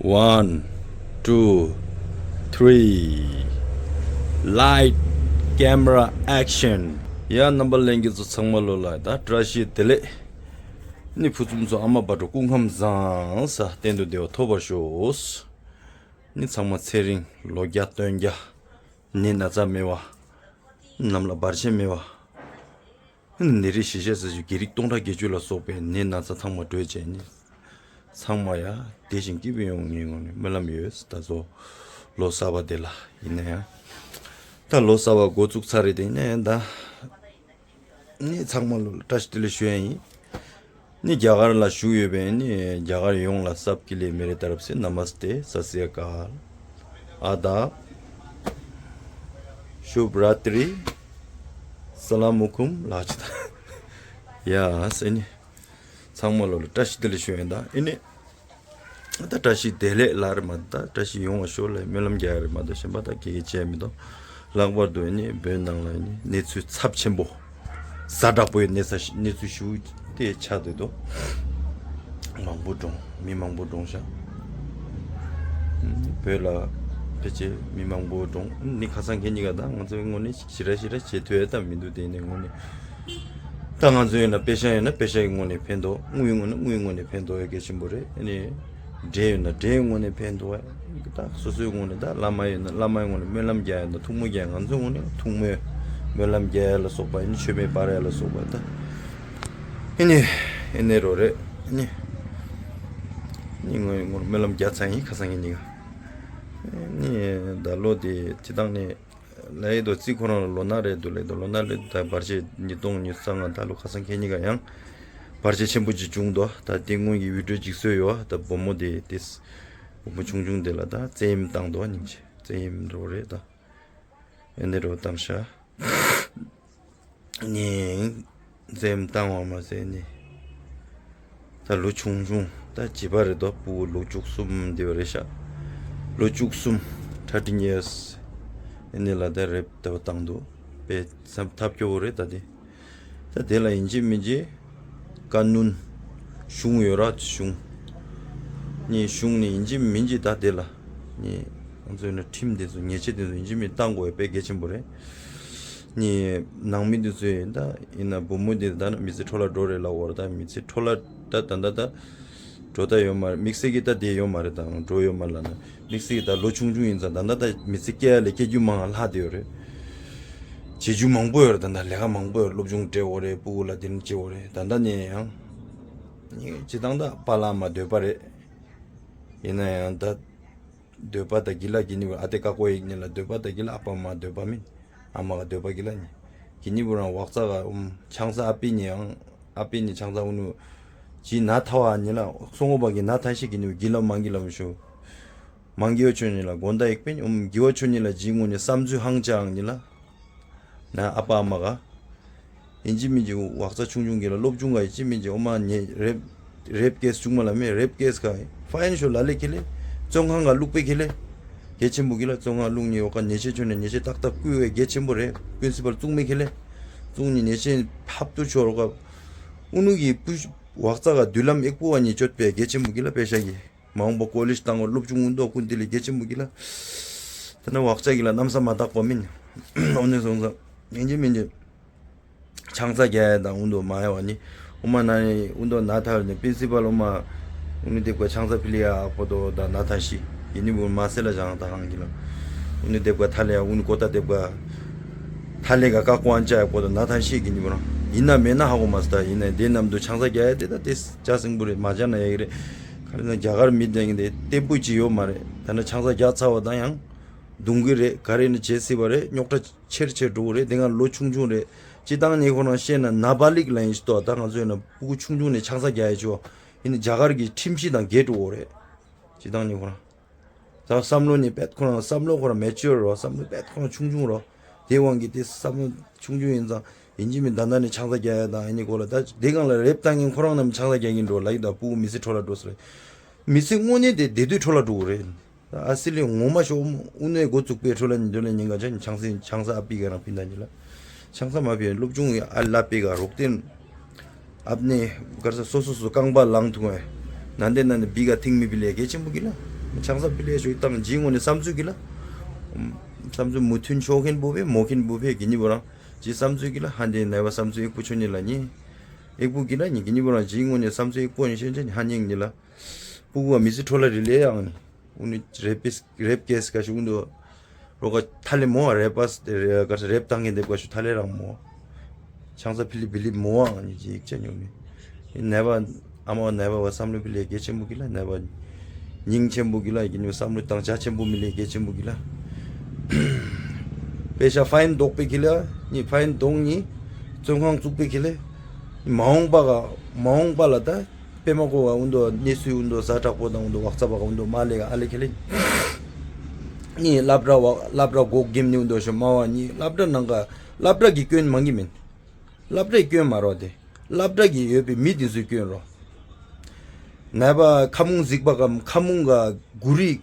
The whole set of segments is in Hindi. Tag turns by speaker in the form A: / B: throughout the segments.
A: One, two, three. Light, camera, action. Ya number language sangmalo la da trashi tele. Ni puzumzo ama bato kungham zang sa tendo deo toba shows. Ni sangma tsering logya tongya. Ni naza mewa. Namla barche mewa. Niri shishe sa ju girik tongda geju la sope. Ni naza thangma doje ni. 상마야 대신 기비용이 melamius 다소 로사바델라 이네야 다 로사바 고축살이 되네 다니 상말로 다시 들으셔야니 니 자가르라 슈예베니 자가르 용라 삽길레 메레 तरफ से नमस्ते सत श्री अकाल आदाब शुभ रात्रि सलामुकुम लाचता या Sunny 상말로 다시 들으셔야다 이네 다시 데레 라르마다 다시 용어 쇼레 멜람게르마다 셴바다 게제미도 랑버도니 벤당라니 네츠 삽쳔보 사다보에 네사 네츠 슈데 차도도 망보동 미망보동샤 벨라 베제 미망보동 니 가상 게니가다 먼저는 시라시라 제되다 민도데 있는 거니 당한주에나 배샤에나 배샤인원의 팬도 무용원의 팬도에 계신 분이 아니 제나 대용원의 팬도에 딱 소수용원에다 라마용원의 멜람게나 통무게 안송원의 통무 멜람게라 소바인 쉐메 바레라 소바다 이니 에네로레 이니 이거 멜람게 차이 가상이니가 니 달로디 지당니 레이도 지코노 로나레도 다 바르지 니동 니상한 달로 가상 개니가 양 바르지 첨부지 중도 다 딩공이 위도 직소요 다 보모데 디스 뭐 중중들라다 제임 땅도 아닌지 제임 로레다 엔데로 땅샤 니 제임 땅와마세니 다 로중중 다 지바르도 부 로죽숨 되어레샤 로죽숨 13 years 엔일라데 랩도 땅도 베 삼탑교를 다디 다 데라 인지민지 간눈 슝요라 슝니 슝니 인지민지 다 데라 니 언제는 팀데서 예체데서 인지민 땅고에 베게친 보래 니 낭민데서다 이나 보모데다 미스 톨라 도레라 워다 미스 톨라 다 단다다 조다 요말 믹스기다 데요 말다 조요 말라나 믹스기다 로충중인자 난다다 미스케야 레케주망 하디오레 제주망 보여다 내가 망 보여 롭중 데오레 부라 딘지오레 단다니 이 지당다 발라마 되바레 이나야다 되바다 길라기니 아데까 고이니라 되바다 길라 아빠마 되바민 아마가 되바길라니 기니부랑 왁사가 창사 앞비니 창사 오늘 지 나타와 아니라 송호박이 나타시기니 길러 만길라면쇼 만기어촌이라 gond다 액빈 기어촌이라 지군이 삼주 항장이라 나 아빠 엄마가 인지민지 왁사 충중기라 롭중가 있지민지 엄마니 랩게스 중말라메 랩게스가 파이낸셜 날리킬레 정항가 룩베킬레 개침부기라 정하 룩니 오까 네체촌에 네체 딱딱 꾸에 개침부레 프린시펄 뚱메킬레 뚱니 네체 팝도 줘로가 우누기 왁사가 둘람 액부원이 좆배 개침무기라 배샤기 마음보 콜리스 땅을 룹중운도 군딜이 개침무기라 tana wakchagila namsa matak pomin onne songsa 인제 장사계다 운도 마야와니 오마나니 운도 나타르니 프린시펄 오마 운데고 장사필리아 보도 다 나타시 이니부 마셀라 장다 한기라 운데고 탈레야 운 고다데고 탈레가 갖고 앉아 보도 나타시 이니부나 이나 메나 하고 마스다 이네 대남도 장사계야 되다 데스 자승부리 맞잖아 얘기를 그래서 자가를 믿는데 때부지요 말에 다는 장사계야 차와다양 동그레 가레는 제시버레 욕다 체르체도레 내가 로충중레 지당은 이거는 시에는 나발릭 라인스도 당한저는 부구 충중에 창사계야죠 이는 자가르기 팀시당 게도오레 지당은 이거는 자 삼론이 뺏코나 삼로고라 매치어로 삼로 뺏코나 충중으로 대왕기 때 삼로 충중인자 인지민 단단히 창사계야다 아니고라 다 내가라 랩당인 코로나면 창사계인도 라이다 부구 미스 톨라도스레 미스 원에데 데도 톨라도오레 아슬리 오마쇼 운에 고축배 톨란인가 전 장사 앞비가나 빈다니라 장사 마비에 롭중이 알라비가 록된 앞니 그래서 소소소 강발 랑퉁에 난데 비가 팅미빌레 게침부기라 장사 필요해 줘 있다면 지원에 삼주기라 삼주 무튼 쇼긴 부배 모긴 부배 기니보라 지 삼주기라 한데 내가 삼주 ik부촌이라니 ik부기라니 기니보라 지원에 삼주 ik부원 현재 한영이라 부부가 미스 톨라릴래야 오늘 랩 케스 가지고 운도 로가 탈레 뭐 랩바스 가서 랩 당인데 가지고 탈레랑 뭐 장사 필리 뭐 아니지 익전용이 내가 아마 내가 삼루 필리 개체무기라 내가 닝체무기라 이게 삼루 땅 자체무 밀리 개체무기라 배샤 파인 독백이라 니 파인 동니 정황 죽백이래 마홍발라다 빼먹고 운도 니수 운도 사타보다 운도 왁사바가 운도 말레가 알레켈리 니 라브라 고 김니 운도 셔마와니 라브라 난가 라브라기 꽤 망기면 라브라기 꽤 말어대 라브라기 옆에 미디스 꽤로 나바 카문 직바가 카문가 구리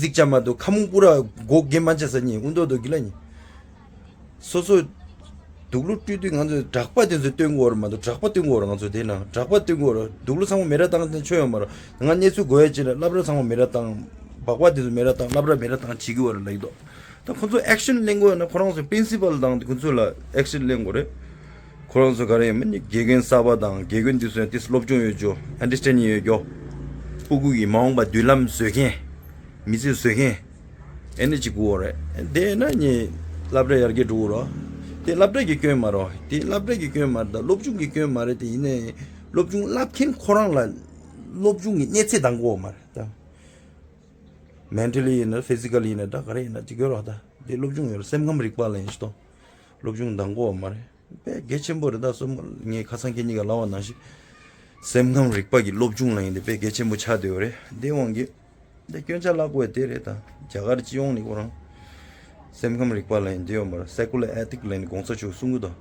A: 직자마도 카문꾸라 고 김만쳐서니 운도도 길라니 소소 누굴 뛰든 간저 작바든서 뛴 거로만도 작바 뛴 거로 간저 되나 작바 뛴 거로 누굴 상호 메라땅한테 쳐요 말아 난 예수 고야지라 라브라 상호 메라땅 바과디도 메라땅 라브라 메라땅 지기워를 라이도 또 콘소 액션 랭고나 코랑서 프린시플 당 콘소라 액션 랭고래 코랑서 가래면 개겐 사바당 개겐 디스는 디슬롭종 요죠 안더스탠딩 요죠 부국이 마음바 뒤람 쇠게 미지 쇠게 에너지 고래 데나니 라브라 야게 두로 데 랍드기 꽤 말어 데 랍드기 꽤 말다 롭중기 꽤 말에 데 이네 롭중 랍킨 코랑라 롭중이 네체 당고 말다 mentally and physically in da kare na jigoroda de 롭중 요 셈감 리발렌스 또 롭중 당고 말에 배 개침보다 좀 니 가상기니가 나왔나시 셈감 리박이 롭중 라인데 배 개침보 차되어래 내원기 내 견잘라고 해대래다 자가리 지용니 거랑 셈감 리발렌 되어 말아 세쿨러 에틱 렌 공서주 숨고도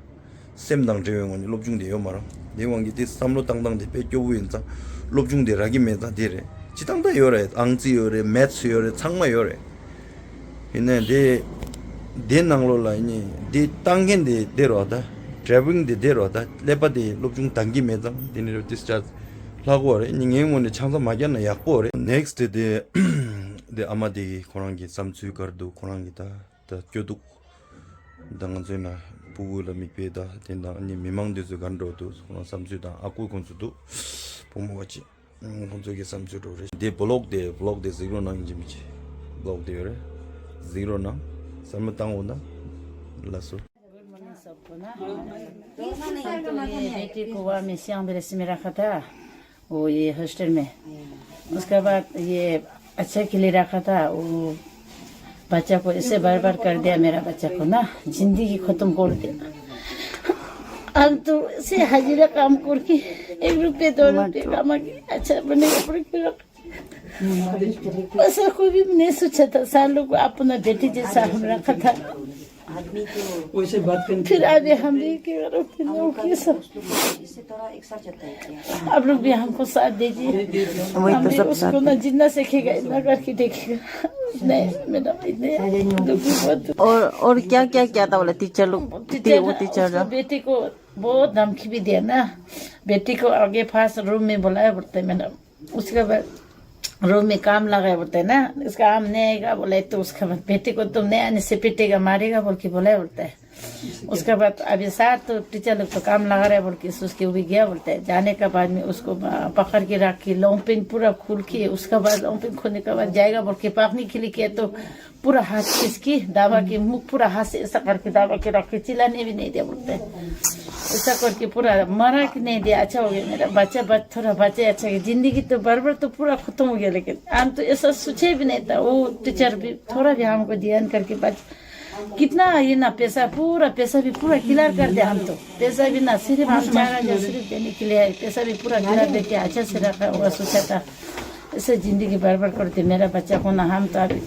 A: 셈당 제용은 롭중되어 말아 내원기 디 삼로 당당데 배 교부인자 롭중되라기 메다 되래 지당다 요래 앙지요래 매츠요래 창마요래 이네 데 낭로라 이니 데 당겐데 데로다 드라이빙데 데로다 레바데 롭중 당기메다 디네로 디스차지 라고래 닝행원에 창사 마견나 약고래 넥스트 데 아마디 코랑기 삼수가르도 코랑기다 다 교독 당한제나 부부라 미페다 된다 아니 미망데서 간로도 코랑 삼수다 아쿠 건수도 보모같이 본적이 삼수로래 데 블록데 지로나 인지미지 블록데래 지로나 삼마땅 온다 라소 बेटी को वहाँ में श्याम ब्रेस में रखा था वो ये हॉस्टल में उसके बाद ये अच्छा के लिए रखा था वो बच्चा को ऐसे बार कर दिया मेरा बच्चा को ना जिंदगी खत्म कर दिया अब तो ऐसे हाजिरा काम करके 1 रुपये 2 रुपये कमा के अच्छा बनेगा ऐसा कोई भी नहीं सोचा था सालों को अपना बेटी जैसा हम रखा था वैसे बात करते फिर आज हम भी आप लोग भी हमको साथ दीजिए हम भी उसको ना जितना सीखेगा इतना करके देखेगा नहीं मैडम इतने
B: और क्या किया था बोले टीचर लोग टीचर
C: बेटी को बहुत धमकी भी दिया ना बेटी को आगे फास्ट रूम में बुलाया बोलते मैडम उसके बाद रूम में काम लगाया बोलते है ना इसका काम नहीं आएगा बोले तो उसका बाद बेटे को तुम नहीं आने से पिटेगा मारेगा बोल के बोला बोलता है उसके बाद अभी साथ तो टीचर लोग तो काम लगा रहे बोल के उसके भी गया बोलता है जाने के बाद में उसको पकड़ के रख के लॉन्ग पूरा खुल के उसके बाद लॉन्ग खोलने के बाद जाएगा बोल के पाकने के लिए किया तो पूरा हाथ खींच के दावा के मुंह पूरा हाथ से ऐसा करके दावा के रख के चिल्लाने भी नहीं दिया बोलता है ऐसा करके पूरा मरा कि नहीं दिया अच्छा हो गया मेरा बच्चा थोड़ा बच्चा अच्छा गया जिंदगी तो बराबर तो पूरा खत्म हो गया लेकिन हम तो ऐसा सोचे भी नहीं था वो टीचर भी थोड़ा भी हमको ध्यान करके कितना ये ना पैसा भी पूरा क्लियर कर दिया हम तो पैसा भी ना सिर्फ हम 4,000 सिर्फ देने के लिए पैसा भी पूरा क्लियर देके अच्छा से रखा हुआ सोचा था ऐसे जिंदगी बराबर करते मेरा बच्चा को ना हम तो अभी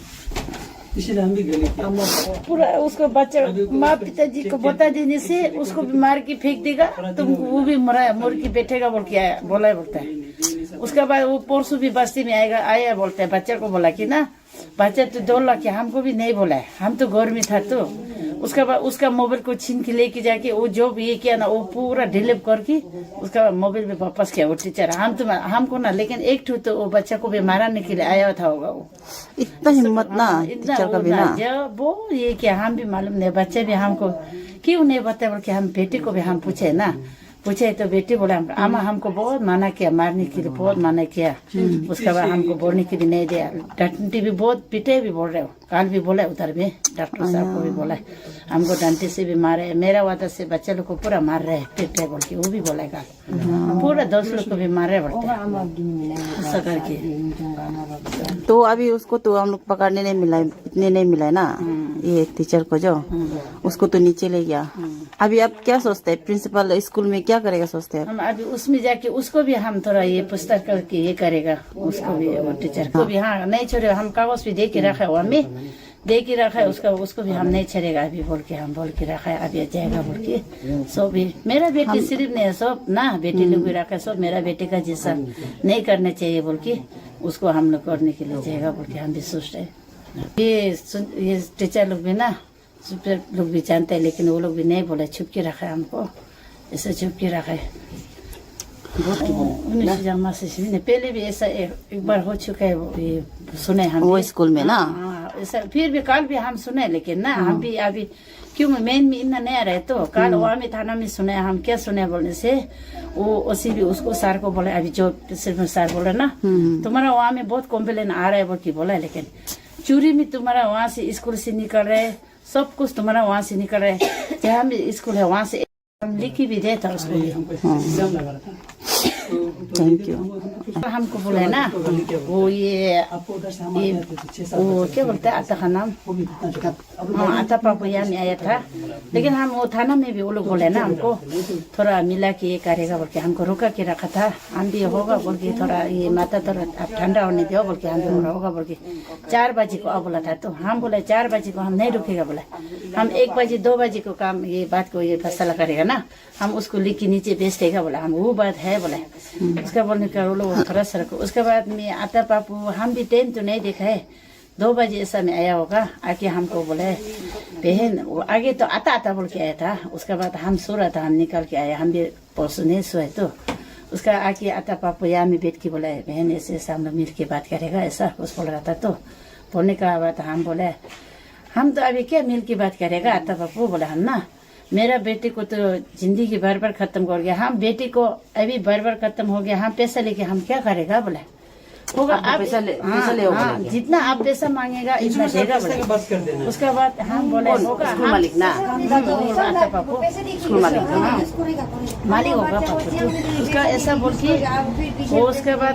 C: पूरा उसको बच्चा माँ पिताजी को बता देने से उसको भी मार के फेंक देगा तुम वो भी मुड़ के बैठेगा बोल के आया बोलता है उसके बाद वो परसों भी बस्ती में आया बोलता है बच्चा को बोला कि ना बच्चा तो दौड़ ला के हमको भी नहीं बोला है हम तो घर में था तो उसका बाद उसका मोबाइल को छीन के लेके जाके वो जो भी ये किया ना वो पूरा डिलीट करके उसका मोबाइल में वापस किया वो टीचर। हमको ना, लेकिन एक ठू तो वो बच्चा को भी मारने के लिए आया था होगा वो।
B: इतना हिम्मत ना टीचर का भी ना।
C: जब वो ये क्या हम भी मालूम नहीं, बच्चे भी हमको क्यों नहीं बताए बोल के हम बेटी को भी हम पूछे ना, पूछे तो बेटी बोला आमा हमको बहुत माना किया, मारने के लिए बहुत माना किया। उसके बाद हमको बोलने के लिए नहीं दिया, डांटी भी बहुत, पीटे भी बोल रहे हो, काल भी बोला उधर भी डॉक्टर साहब को भी बोला हमको डांटी से भी मारे, मेरा वादा से बच्चे लोग को पूरा मार रहे पीटे बोल के वो भी बोलेगा, पूरा 10 लोग को भी मार रहे बोलते ऐसा करके।
B: तो अभी उसको तो हम लोग पकड़ने नहीं मिला, इतने नहीं मिला ना ये टीचर को, जो उसको तो नीचे ले गया। अभी आप क्या सोचते हैं, प्रिंसिपल स्कूल में क्या करेगा सोचते हैं?
C: हम अभी उसमें जाके उसको भी हम थोड़ा ये पुस्तक करके ये करेगा, उसको भी वो टीचर को भी हाँ नहीं छोड़े, हम कागज भी दे के रखा है, हमें दे के रखा है उसको भी हम नहीं छोड़ेगा अभी बोल के, हम बोल के रखा है अभी जाएगा बोल के। सब भी मेरा बेटी सिर्फ नहीं है, सब ना बेटी लोग भी रखा है, सब मेरा बेटे का जैसा नहीं करना चाहिए बोल के उसको हम लोग करने के लिए जाएगा बोल के हम भी सोच रहे। ये टीचर लोग भी ना सुपर लोग भी जानते हैं, लेकिन वो लोग भी नहीं बोले, छुप के रखा है हमको, ऐसा छुप के रखा है। 19 में पहले भी ऐसा एक बार हो चुका है, वो ये सुने हम
B: वो स्कूल में ना।
C: ऐसा फिर भी कल भी हम सुने, लेकिन ना हम भी अभी क्यों मेन में इतना नहीं रहे तो कल वहाँ में थाना में सुने, हम क्या सुने बोलने से वो उसी भी उसको सर को बोले, अभी जो सिर्फ सर बोले ना तुम्हारा वहाँ में बहुत कॉम्प्लेन आ रहा है बोल के बोला, लेकिन चोरी में तुम्हारा वहाँ से स्कूल से निकल रहे, सब कुछ तुम्हारा वहाँ से निकल रहे, जहाँ भी स्कूल है वहाँ से हम लिखी भी दे था उसको भी।
B: Thank you.
C: हमको बोला ना वो ये वो क्या बोलते हैं आता का नाम, हाँ आता पापुया में आया था, लेकिन हम वो थाना में भी वो लोग बोले ना हमको थोड़ा मिला के ये करेगा बोल के, हमको रुका के रखा था, हम भी होगा बोल के थोड़ा ये माता थोड़ा आप ठंडा होने दो बोल के, हम भी होगा बोल के 4 बजे को बोला था, तो हम बोले 4 बजे को हम नहीं रुकेगा, बोला हम 1 बजे 2 बजे को काम ये बात को ये फैसला करेगा ना, हम उसको लिख के नीचे बेच देगा, बोला हम वो बात है बोला। उसका बोलने का वो लोग थोड़ा सा रखो। उसके बाद में आता पापू हम भी टाइम तो नहीं देखा है, 2 बजे ऐसा में आया होगा, आके हमको बोले बहन वो आगे तो आता बोल के आया था, उसके बाद हम सो रहा था, हम निकल के आया, हम भी परसों नहीं सोए, तो उसका आके आता पापू यहाँ में बैठ के बोला बहन ऐसे ऐसा हम लोग मिल के बात करेगा, ऐसा कुछ बोल रहा था। तो बोलने का बाद हम बोले हम तो अभी क्या मिल के बात करेगा आता पापू, बोला हम ना मेरा बेटे को तो जिंदगी बार खत्म कर गया, हम बेटे को अभी बार खत्म हो गया, हम पैसा लेके हम क्या करेगा, बोला होगा आप पैसा ले जितना आप पैसा मांगेगा इतना देगा, बोला। उसके बाद हम बोले होगा मालिक ना पापू स्कूल मालिक होगा पापू, उसका ऐसा बोल के उसके बाद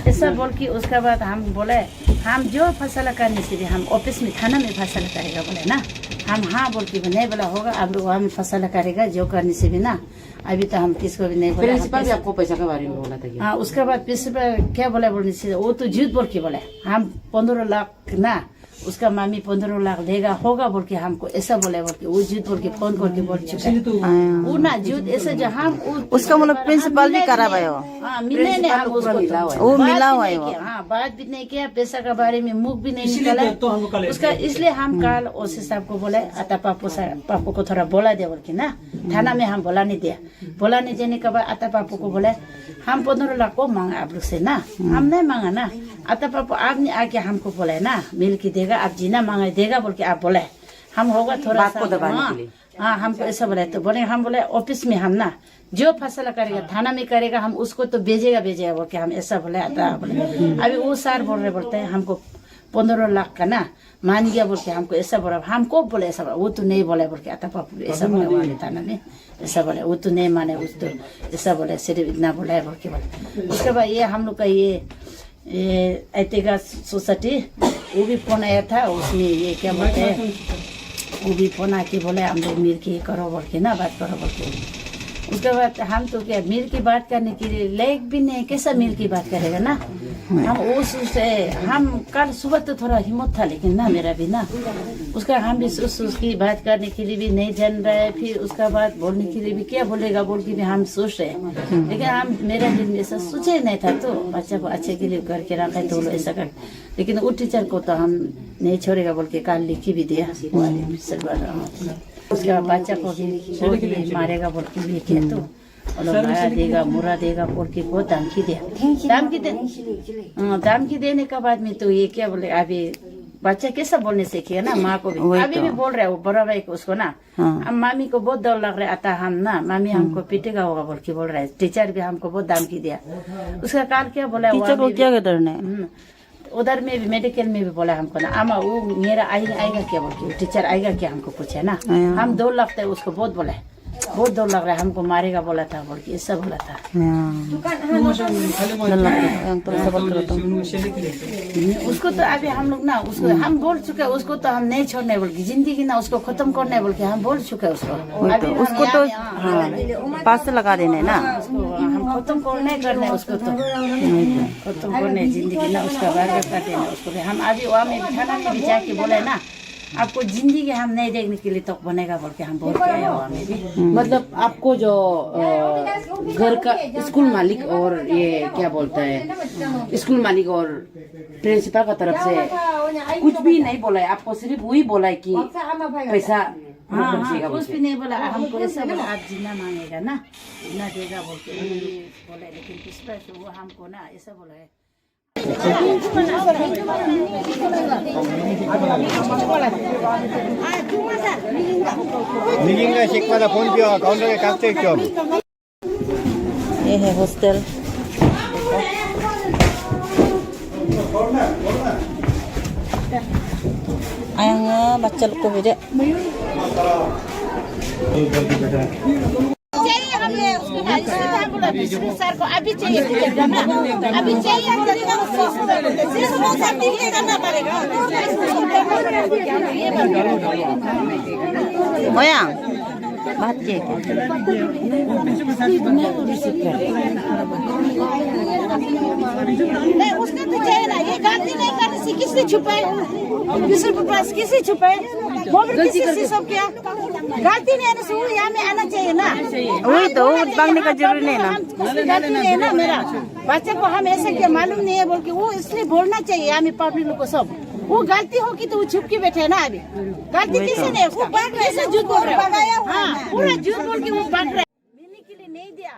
C: ऐसा बोल के उसके बाद हम बोले हम जो फैसला करने से भी हम ऑफिस में थाना में फैसला करेगा, बोले ना हम हाँ बोल के भी नहीं बोला होगा आप लोग वहाँ में फैसला करेगा जो करने से भी ना, अभी तो हम किसको भी नहीं बोला।
B: प्रिंसिपल भी आपको पैसा के बारे में बोला था?
C: हाँ उसके बाद प्रिंसिपल क्या बोला बोलने से वो तो झूठ बोल के बोला हम 15 लाख ना उसका मामी 15 लाख देगा होगा बोल के हमको ऐसा बोला, बोल के वो झूठ बोल के फोन करके बोल चुका है, वो ना झूठ ऐसा जो हम
B: उसका मतलब प्रिंसिपल भी करा भाई,
C: हाँ मिलने नहीं हम उसको
B: वो मिला हुआ है,
C: हाँ बात भी नहीं किया, पैसा के बारे में मुख भी नहीं निकाला उसका, इसलिए हम कल ओसी साहब को बोले आता पापू को थोड़ा बोला दे बोल के ना, थाना में हम बोला नहीं दिया, बोला नहीं देने के बाद आता पापू को बोले हम 15 लाख को मांगा आप लोग से ना, हम नहीं मांगा ना, आता पापू आपने आके हमको बोला है ना मिल के देगा, आप जीना मांगा देगा बोल के आप बोले, हम होगा थोड़ा सा हाँ हमको ऐसा बोला, तो बोले हम बोले ऑफिस में हम ना जो फैसला करेगा थाना में करेगा, हम उसको तो भेजेगा बोल के हम ऐसा बोले आता बोले। अभी वो सर बोल रहे बोलते हैं हमको 15 लाख का ना मान गया बोल के हमको ऐसा बोला, हमको बोले ऐसा बोला, वो तो नहीं बोला बोल के आता पापू ऐसा बोला वाले थाना में ऐसा बोले, वो तो नहीं माने उस तो ऐसा बोले, सिर्फ इतना बोला है बोल के बोले। उसके बाद ये हम लोग का ये ऐतेगा सोसाइटी वो भी फोन आया था, उसमें ये क्या बोलते हैं वो भी फोन आके बोले हम लोग मिल के करो बोल के ना बात करो बोल के। उसके बाद हम तो क्या मिल की बात करने के लिए लायक भी नहीं, कैसा मिल की बात करेगा ना, हम उस हम कल सुबह तो थोड़ा हिम्मत था लेकिन ना मेरा भी ना उसका हम भी उसकी बात करने के लिए भी नहीं जान रहे, फिर उसका बाद बोलने के लिए भी क्या बोलेगा बोल के भी हम सोच रहे, लेकिन हम मेरा दिल में ऐसा सोचे नहीं था, तो बच्चा को अच्छे के लिए करके रखा है तो ऐसा कर, लेकिन वो टीचर को तो हम नहीं छोड़ेगा बोल के काल लिखी भी दिया। उसके बाद बच्चा को भी मारेगा बोल के भी किया। तो मारा देगा मुरा देगा बोल के बहुत धमकी दिया। धमकी देने के बाद में तो ये क्या बोले, अभी बच्चा कैसा बोलने सीखेगा ना, माँ को भी अभी भी बोल रहा है वो बड़ा भाई को उसको ना। अब मामी को बहुत डर लग रहा है, आता हम ना मामी हमको पीटेगा होगा बोल के बोल रहा है। टीचर भी हमको बहुत धमकी दिया। उसका काल क्या बोला,
B: टीचर को क्या डरना है?
C: उधर में भी मेडिकल में भी बोला हमको ना, आमा वो मेरा आएगा क्या बोल के, टीचर आएगा क्या हमको पूछे ना। हम 2 लाख थे उसको बहुत बोला है, बहुत डर लग रहा है हमको मारेगा बोला था बोल के, ऐसा बोला था। उसको तो अभी हम लोग ना उसको हम बोल चुके हैं, उसको तो हम नहीं छोड़ने बोल के, जिंदगी ना उसको खत्म करने बोल के हम बोल चुके हैं उसको। अभी
B: उसको तो पास से लगा देने ना,
C: हम खत्म करने करने उसको तो खत्म करने जिंदगी ना उसका बार कर देना उसको। हम अभी वहाँ में थाना में भी जाके बोले ना, आपको जिंदगी हम नहीं देखने के लिए तो बनेगा बोल के हम बोल के आए वहाँ में भी।
D: मतलब आपको जो घर का स्कूल मालिक और ये क्या बोलता है, स्कूल मालिक और प्रिंसिपल का तरफ से कुछ भी नहीं बोला है आपको, सिर्फ वही बोला है कि पैसा
C: कुछ भी नहीं बोला हमको, ऐसा बोला आप जितना मांगेगा ना जितना देगा बोल के बोला। लेकिन पिछले से वो हमको ना ऐसा बोला है।
E: निगिंगा शिकवाला फोन किया काउंटर के कागते क्यों?
B: ये है हॉस्टल। आया बच्चा लोग को भेजे।
C: सर को अभी चाहिए, अभी चाहिए
B: होया बात किए
C: नहीं उसका तो चाहिए ना, ये गलती नहीं करने से किसने छुपाए, किसी के पास किसी छुपाए, वो भी किसी से सब किया, गलती नहीं आने से वो यहाँ में आना चाहिए ना।
B: वही तो मांगने का जरूरी नहीं ना,
C: गलती नहीं है ना मेरा बच्चे को, हम ऐसा क्या मालूम नहीं है बोल के वो इसलिए बोलना चाहिए हमें पब्लिक लोग को सब। वो गलती होगी तो वो छुप के बैठे ना, अभी गलती किसी ने उसका कैसे झूठ बोल रहा है, हाँ पूरा झूठ बोल के वो भाग रहा है, मिलने के लिए नहीं दिया।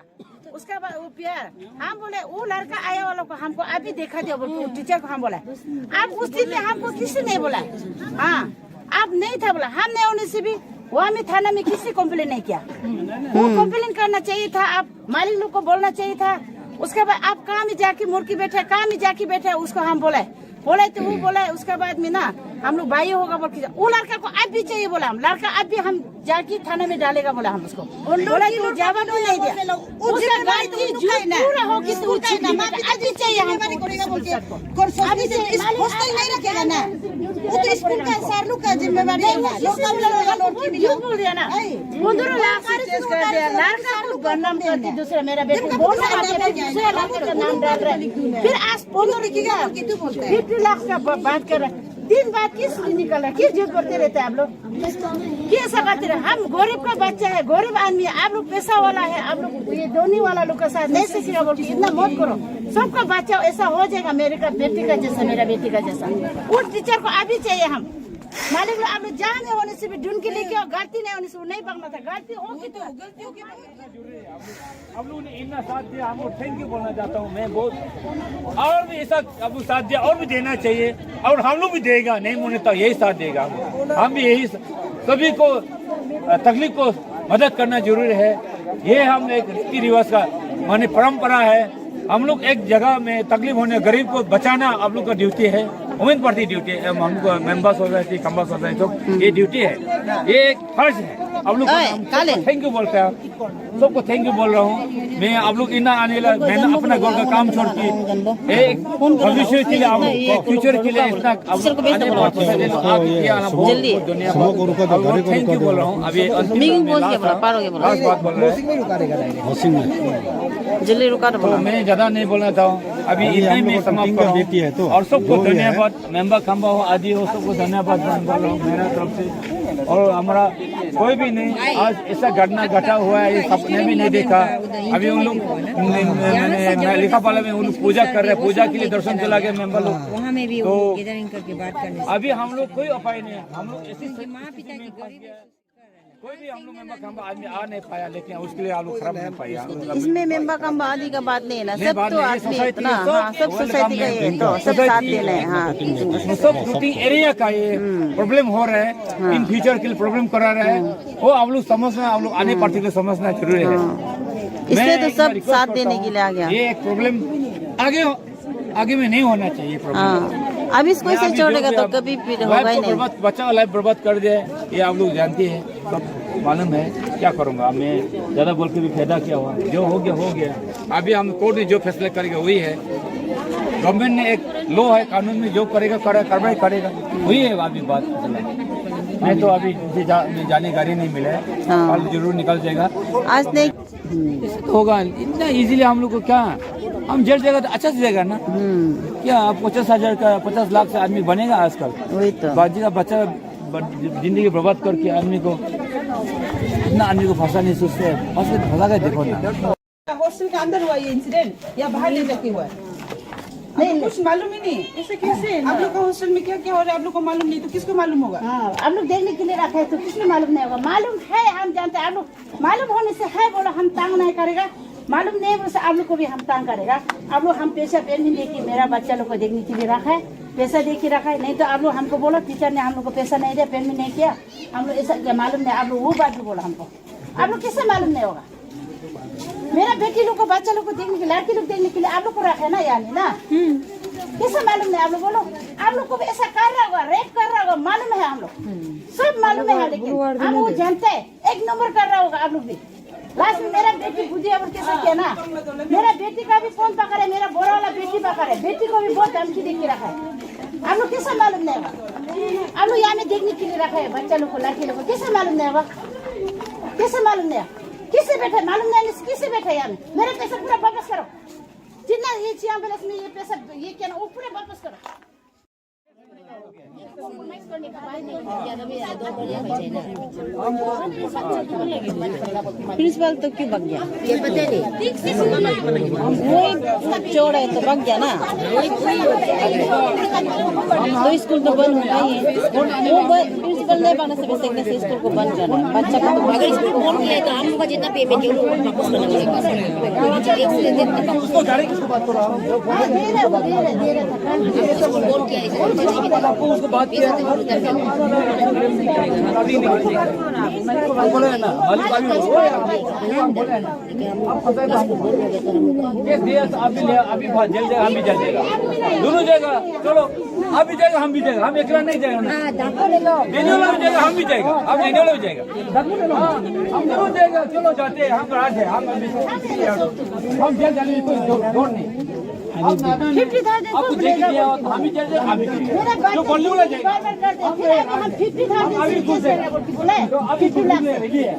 C: उसका बाद वो प्यार हम बोले वो लड़का आया वालों को हमको अभी देखा दिया बोल के टीचर को हम बोला। अब उस दिन में हमको किसी नहीं बोला, हाँ अब नहीं था बोला, हम नहीं होने से भी वहाँ में थाना में किसी कंप्लेन नहीं किया। वो कंप्लेन करना चाहिए था, आप मालिक लोग को बोलना चाहिए था। उसके बाद आप कहाँ में जाके मुर्गी बैठे, कहाँ में जाके बैठे उसको हम बोले तो वो बोला। उसके बाद में ना हम लोग भाई होगा बोल के वो लड़का को अब भी चाहिए बोला, हम लड़का अब भी हम जाके थाना में डालेगा बोला। हम उसको बोला कि वो जवाब भी नहीं दिया, उसका गलती पूरा होगी तो अभी चाहिए नहीं रखेगा ना, वो तो स्कूल का सर लोग का जिम्मेवारी है, बोल दिया ना 15 लाख कर दिया, लड़का को बदनाम करके दूसरा मेरा बेटा बोल रहा है दूसरे लड़के का नाम डाल रहा है, फिर आज 50 लाख का बात कर रहा है। दिन बाद किस निकल रहा है, किस झूठ बोलते रहते हैं आप लोग, कैसा करते रहे। हम गरीब का बच्चा है, गरीब आदमी है, आप लोग पैसा वाला है, आप लोग ये धोनी वाला लोग का साथ नहीं सीखेगा बोल के इतना मत करो। सबका बच्चा ऐसा हो जाएगा, मेरे का बेटी का जैसा, मेरा बेटी का जैसा। उस टीचर को अभी चाहिए हम मालिक लोग, आप लोग जहाँ में होने से भी ढूंढ के लेके आओ, गलती नहीं होने से वो नहीं भागना था, गलती होगी तो गलती होगी।
F: आप लोगों ने इतना साथ दिया, हमको थैंक यू बोलना चाहता हूँ मैं बहुत, और भी ऐसा आप लोग साथ दिया और भी देना चाहिए, और हम लोग भी देगा, नहीं मुझे तो यही साथ देगा। हम भी यही सभी को तकलीफ को मदद करना जरूरी है, ये हम एक रीति रिवाज का माने परंपरा है। हम लोग एक जगह में तकलीफ होने गरीब को बचाना आप लोग का ड्यूटी है, वुमेन पार्टी ड्यूटी है, हमको मेंबर सोसाइटी खंबा सोसाइटी तो ये ड्यूटी है, ये एक फर्ज है। आप लोग थैंक यू बोलते हैं, सबको थैंक यू बोल रहा हूँ मैं। आप लोग इतना आने लगा, मैंने अपना घर का काम छोड़ के एक भविष्य के लिए, फ्यूचर के लिए इतना थैंक यू बोल रहा हूँ। अभी
B: जल्दी रुका
F: तो मैं ज्यादा नहीं बोलना चाहूँ, अभी इतने में समाप्त कर देती है। तो और सबको धन्यवाद, मेंबर खंबा हो आदि हो सबको धन्यवाद बोल रहा हूँ मेरा तरफ से। और हमारा कोई भी नहीं। आज ऐसा घटना घटा हुआ है, ये सपने भी नहीं देखा। अभी उन लोग लिखा पाला में उन लोग पूजा कर रहे हैं, पूजा के लिए दर्शन चला गए मेंबर लोग।
G: वहाँ में भी
F: तो
G: गैदरिंग करके बात करने
F: अभी हम लोग कोई उपाय नहीं है, हम लोग ऐसी
G: माँ पिता की गरीबी
F: कोई भी हम लोग मेंबर खंबा आदमी आ नहीं पाया, लेकिन उसके लिए आप लोग खराब नहीं पाया।
B: इसमें मेंबर का आदि का बात नहीं है ना, सब
F: बात
B: तो
F: नहीं, ये
B: आदमी
F: सोसाइटी
B: इतना,
F: है, सब
B: हाँ, सब सोसाइटी का ये तो सब साथ देना है। हाँ,
F: सब शूटिंग एरिया का ये प्रॉब्लम हो रहा है, इन फ्यूचर के लिए प्रॉब्लम करा रहा है, वो आप लोग समझना, आप लोग आने पार्टी को समझना जरूरी है।
B: इसलिए तो
F: मैं
B: सब
F: रिक्वेस्ट
B: साथ
F: करता
B: देने
F: हूँ,
B: के लिए आ गया।
F: ये एक प्रॉब्लम आगे में नहीं होना चाहिए प्रॉब्लम।
B: हाँ, अब इसको ऐसे छोड़ेगा तो कभी फिर होगा ही नहीं।
F: बच्चा का लाइफ बर्बाद कर दे, ये आप लोग जानते हैं, सब मालूम है। क्या करूँगा मैं, ज़्यादा बोल के भी फायदा क्या हुआ, जो हो गया हो गया। अभी हम कोर्ट ने जो फैसला करेगा वही है। गवर्नमेंट ने एक लॉ है, कानून में जो करेगा कार्रवाई करेगा, वही है अभी बात। मैं तो अभी जाने गाड़ी नहीं मिला है, कल जरूर निकल जाएगा।
B: आज नहीं
F: होगा इतना इजीली हम लोग को, क्या हम जेल जाएगा तो अच्छा से जाएगा ना। क्या आप 50,000 का 50 लाख से आदमी बनेगा आजकल?
B: वही तो
F: बाजी का बच्चा जिंदगी बर्बाद करके आदमी को, इतना आदमी को फंसा नहीं सोचते, फंसा के देखो ना।
H: हॉस्टल के अंदर हुआ ये इंसिडेंट या बाहर ले जाके हुआ है? नहीं, कुछ मालूम ही नहीं। ऐसे कैसे? आप लोग का हॉस्टल में क्या क्या हो रहा है आप लोग को मालूम नहीं, तो किसको मालूम होगा?
I: हाँ, आप लोग देखने के लिए रखा है तो किसने मालूम नहीं होगा? मालूम है, हम जानते हैं। आप लोग मालूम होने से है बोलो हम तांग नहीं करेगा, मालूम नहीं बोले आप लोग को भी हम तांग करेगा। आप लोग हम पैसा पेन नहीं देखिए, मेरा बच्चा लोग को देखने के लिए रखा है, पैसा दे के रखा है। नहीं तो आप लोग हमको बोलो टीचर ने हम लोग को पैसा नहीं दिया, पेन भी नहीं किया, हम लोग ऐसा क्या मालूम नहीं। आप लोग वो बात भी बोला हमको, आप लोग किससे मालूम नहीं होगा? मेरा बेटी लोग को बच्चा लोग को देखने के लिए, लड़की लोग देखने के लिए आप लोग को रखा है ना, यानी ना किसे मालूम नहीं? आप लोग बोलो, आप लोग को भी ऐसा कर रहा होगा, रेप कर रहा होगा, मालूम है हम लोग, सब मालूम है। लेकिन हम वो जानते हैं, एक नंबर कर रहा होगा आप लोग भी। लास्ट में मेरा बेटी बुद्धि अब कैसा किया ना, मेरा बेटी का भी फोन पकड़े, मेरा बोरा वाला बेटी पकड़े, बेटी को भी बहुत धमकी दे के रखा है। आप लोग किसे मालूम नहीं होगा? आप लोग यहाँ में देखने के लिए रखा है बच्चा लोग को, लड़की लोग को, किसे मालूम नहीं होगा? किसे मालूम नहीं? किसे बैठे मालूम नहीं, किसे बैठे यहाँ में? मेरा पैसा पूरा वापस करो, जितना ये चिया बैलेंस में ये पैसा ये क्या ना वो पूरा वापस करो।
B: प्रिंसिपल तो क्यों भाग गया? ये पता नहीं, वही चोर है तो भाग गया ना। तो स्कूल तो बंद होगा ही है, वो प्रिंसिपल नहीं भागने से सकते से स्कूल को बंद करना। बच्चा का तो अगर स्कूल बंद किया तो हम लोग का जितना पेमेंट है वो वापस करना पड़ेगा।
F: उसको बात किया बोले ना, अभी जेल जाएगा, हम भी जेल जाएगा, दोनों जाएगा। चलो आप भी जाएगा, हम भी जाएगा, हम अकेला नहीं जाएगा ना। देने वाला भी जाएगा, हम भी जाएगा, हम लेने वाला भी जाएगा, हम दोनों जाएगा। चलो जाते हैं, हम राज है, हम जेल जाने में कोई दौड़ नहीं। आपको जेल दिया हो तो हम भी जेल जाएगा, हम भी जो बोलने वाला जाएगा।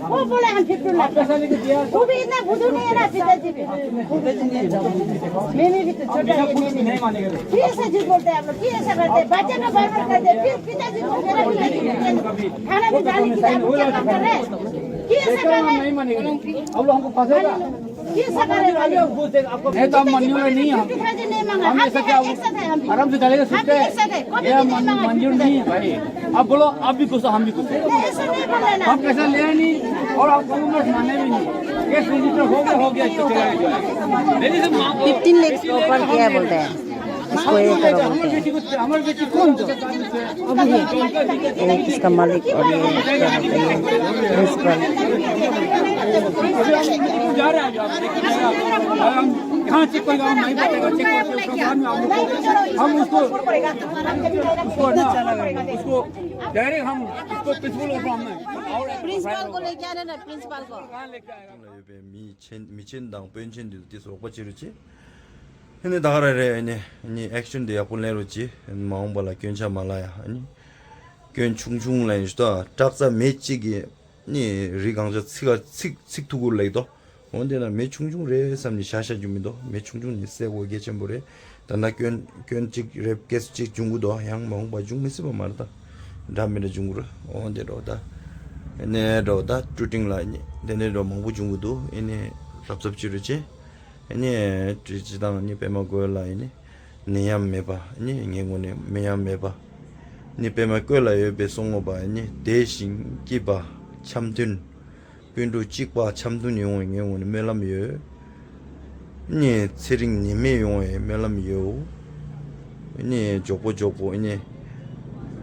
I: वो बोले हम 50 लाख
F: पैसा लेके दिया
I: वो भी इतना बुद्धू नहीं है ना पिताजी भी। मैंने भी तो छोटा है,
F: नहीं मानेगा।
I: फिर ऐसा झूठ बोलते हैं आप लोग, फिर ऐसा करते हैं, बच्चे का बर्बाद करते हैं, फिर पिताजी को मेरा भी खाना भी डालने के लिए आप क्या काम कर रहे हैं? फिर ऐसा कर रहे हैं,
F: नहीं मानेगा, अब लोग हमको फंसेगा।
I: फिर ऐसा कर रहे हैं।
F: नहीं तो हम मंजूर नहीं है,
I: पिताजी नहीं मांगा,
F: हम ऐसा क्या
I: एक साथ है, हम
F: आराम से चलेगा,
I: हम
F: सुनते
I: भी एक साथ है, कभी
F: ये
I: भी नहीं मांगा।
F: मंजूर नहीं है भाई। अब बोलो आप भी कुछ, हम भी कुछ,
I: ऐसा नहीं बोलना ना।
F: हम पैसा ले नहीं और आप गवर्नमेंट माने भी नहीं। केस रजिस्टर हो गया तो चला गया।
B: 15 लाख के ऊपर किया बोलते हैं, इसको ये करो बोलते हैं।
F: हमारे बेटी कौन तो
B: ये इसका मालिक और ये क्या बोलते हैं प्रिंसिपल।
F: जा रहा है, हम यहाँ चेक करेगा, हम नहीं बताएगा, चेक करके उसके बाद में हम उसको डायरेक्ट हम उसको प्रिंसिपल
B: प्रिंसिपल को लेके आना ना, प्रिंसिपल को।
A: 미친당 벤친도 뒤서 오빠지르지 근데 나가래 아니 액션도 야본래로지 마음발라 괜찮 말아야 아니 괜 충충라인도 잡자 매치기 니 리강저 치가 식두고래도 언제나 매충충 레삼니 샤샤 주미도 매충충 니세고 게점보래 단나 괜직 랩게스직 중구도 양 마음바 중미스 말다 담미네 중구로 언제로다 ene ro da shooting la ni dene ro mo bu jung du ene rap sap chi ru chi ene chi chi da ni pe ma go la ni ne yam me ba ni nge ngo ne me yam me ba ni pe ma go la ye be song ngo ba ni de shin ki ba cham dun bin du chi ba cham dun yong nge ngo ne me lam ye ni sering ni me yong e me lam yo ni jopo ni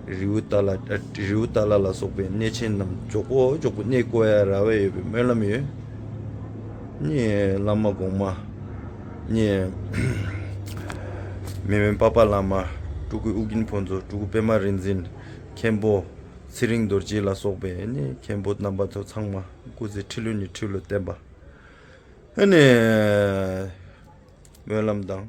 A: riutala la sobe ne chen nam jopo ne ko ya ra we me lam ye ni lama goma ni me papa lama tuku ugin ponzo tuku pema rinzin kembo siring dorji la sobe ni kembo namba to changma kuzi tilu ni tilu temba ane melam dang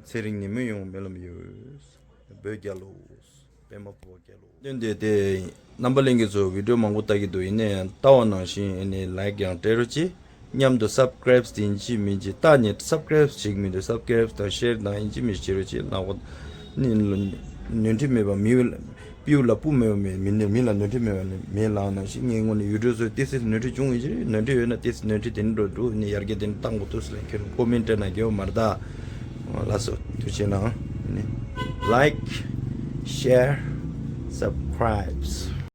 A: siring ni me yung melam yus begalos pema po galo dende de namba lenge zo video manguta gi do ine tawana shin ene like yang teruchi nyamdo subscribes dinji minji tani subscribes chigmi de subscribes ta share na inji mi chiruchi na wo nin nunti me ba mi piu la pu me min mi la nunti me la na shi ngi ngoni video so this is nunti chung ji nunti na this nunti den do do ni yarge den tang go to slen ken comment na ge marda la so tu chena like share subscribes